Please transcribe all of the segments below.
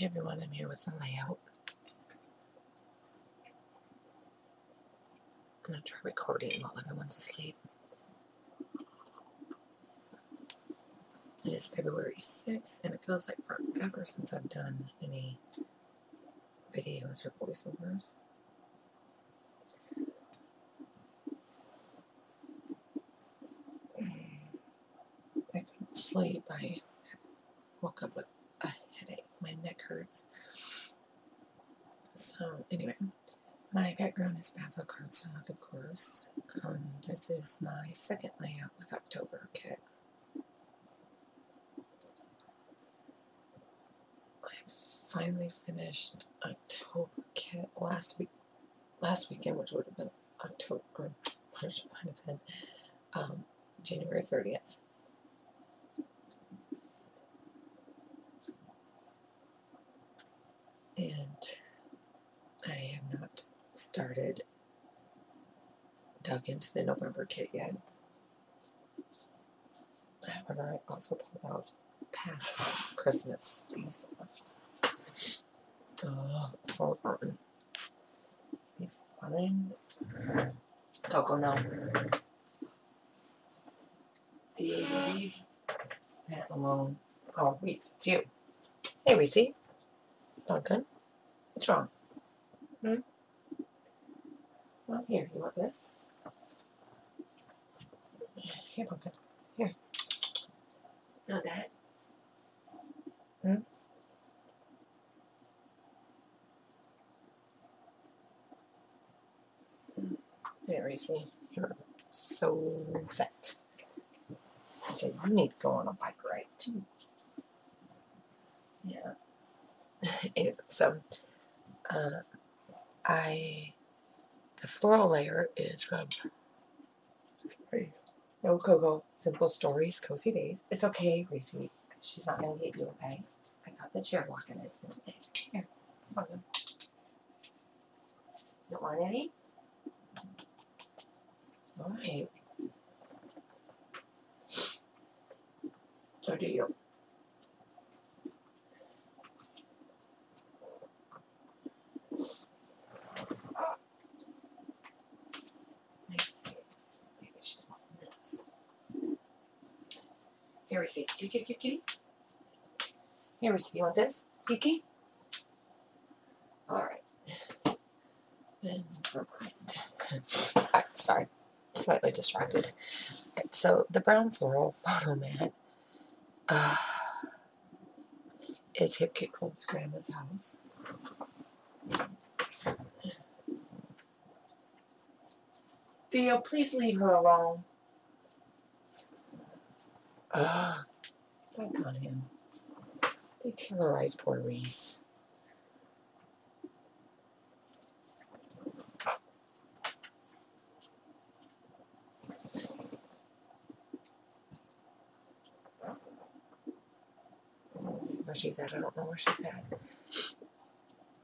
Hey everyone, I'm here with the layout. I'm going to try recording while everyone's asleep. It is February 6th, and it feels like forever since I've done any videos or voiceovers. I couldn't sleep. I woke up with a headache. My neck hurts. So, anyway, my background is Basil cardstock, of course. This is my second layout with October kit. I finally finished October kit last weekend, which would have been October, which might have been January 30th. And I have not dug into the November kit yet. However, I also pulled out past Christmas stuff. Oh, hold on. It's fine. Coco, no. Do you leave that alone? Oh, Reese, it's you. Hey, Reese. Duncan. What's wrong? Well, here, you want this? Here, Duncan. Here. You want that? Here, Reese. You're so fat. Okay, you need to go on a bike ride, too. Yeah. So, the floral layer is from No Coco, Simple Stories, Cozy Days. It's okay, Reese. She's not going to get you, okay? I got the chair blocking it. Here, come on. You don't want any? Alright. So do you. Let's see. Maybe she's wanting this. Here, Reese. Kitty. Here, Reese. You want this? Kiki? Alright. Then, never mind. Sorry. Slightly distracted. Right, so, the brown floral photo mat is Hip Kit Club's grandma's house. Theo, please leave her alone. Don't on him. They terrorize poor Reese. Where she's at, I don't know where she's at.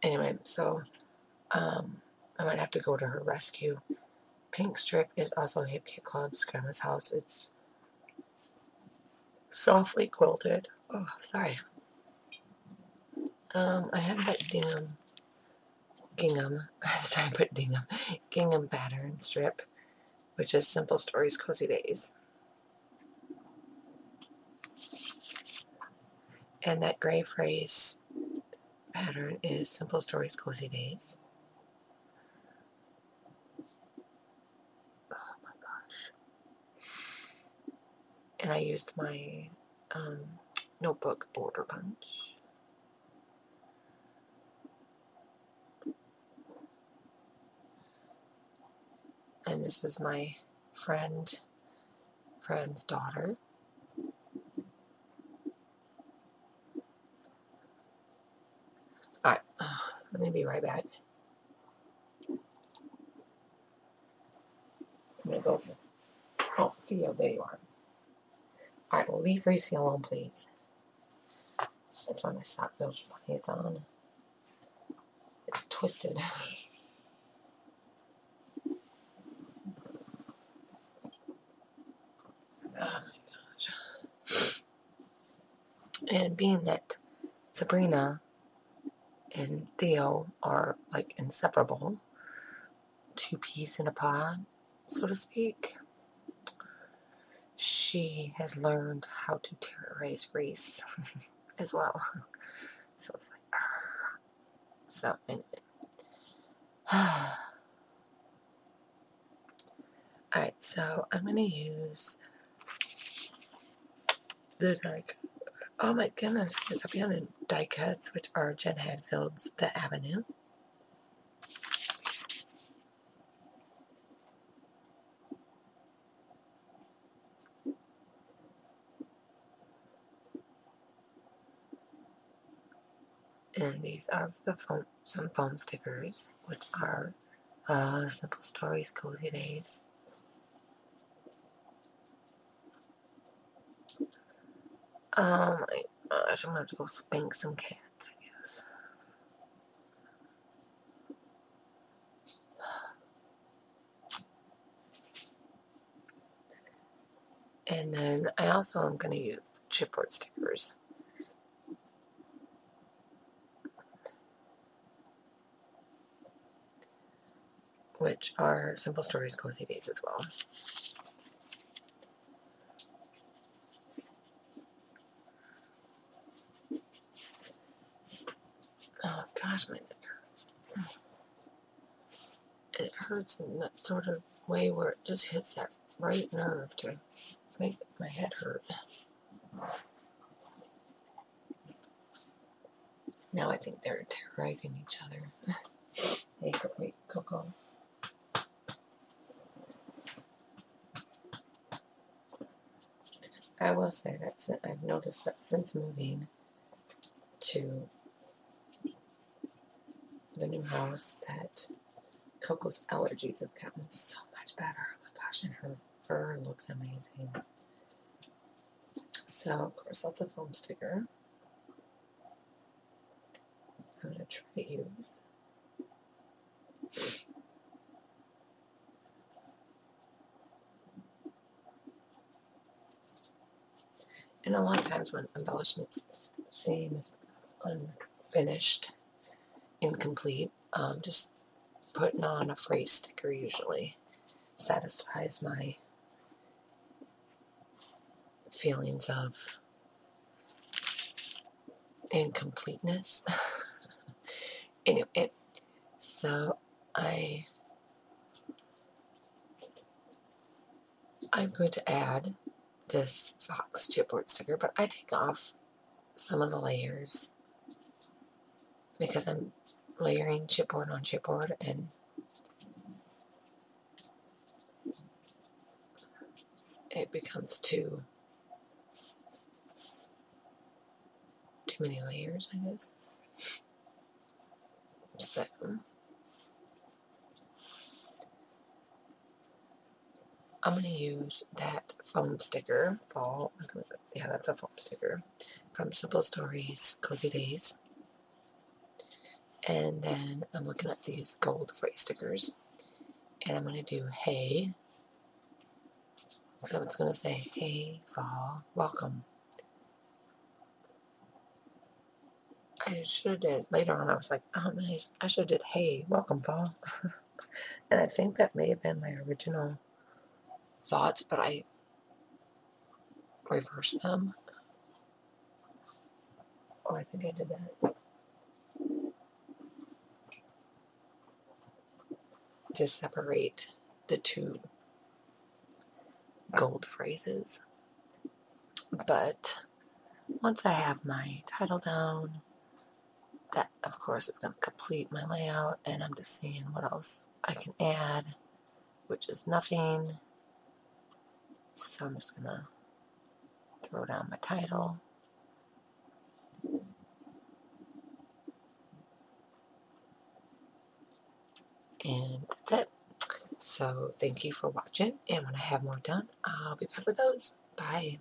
Anyway, so I might have to go to her rescue. Pink strip is also Hip Kit Club's grandma's house. It's softly quilted. Oh, sorry. I have that gingham pattern strip, which is Simple Stories, Cozy Days. And that gray phrase pattern is Simple Stories, Cozy Days. Oh my gosh. And I used my notebook border punch. And this is my friend's daughter. Alright, let me be right back. I'm gonna go. Oh, Theo, there you are. Alright, well, leave Reese alone, please. That's why my sock feels funny. It's on. It's twisted. Oh my gosh. And being that Sabrina and Theo are like inseparable. Two peas in a pod, so to speak. She has learned how to terrorize Reese as well. So it's like, argh. So anyway. Alright, so I'm going to use the die cut. Oh my goodness, it's up here in die cuts, which are Jen Hadfield's The Avenue. And these are some foam stickers, which are Simple Stories, Cozy Days. Oh my gosh, I'm going to have to go spank some cats, I guess. And then I also am going to use chipboard stickers, which are Simple Stories, Cozy Days as well. Oh gosh, my neck hurts. It hurts in that sort of way where it just hits that right nerve to make my head hurt. Now I think they're terrorizing each other. Hey, wait, Coco. I will say that I've noticed that since moving to the new house that Coco's allergies have gotten so much better. Oh my gosh, and her fur looks amazing. So, of course, that's a foam sticker I'm going to try to use. And a lot of times when embellishments seem unfinished, incomplete, just putting on a phrase sticker usually satisfies my feelings of incompleteness. Anyway, so I'm going to add this Fox chipboard sticker, but I take off some of the layers because I'm layering chipboard on chipboard, and it becomes too many layers, I guess. So I'm going to use that foam sticker, yeah, that's a foam sticker, from Simple Stories, Cozy Days. And then I'm looking at these gold phrase stickers, and I'm going to do hey. So it's going to say, hey, fall, welcome. I should have did, later on I was like, oh nice, I should have did, hey, welcome, fall. And I think that may have been my original thoughts, but I reversed them. Oh, I think I did that to separate the two gold phrases. But once I have my title down, that of course is going to complete my layout, and I'm just seeing what else I can add, which is nothing. So I'm just going to throw down my title. And that's it. So thank you for watching, and when I have more done, I'll be back with those. Bye.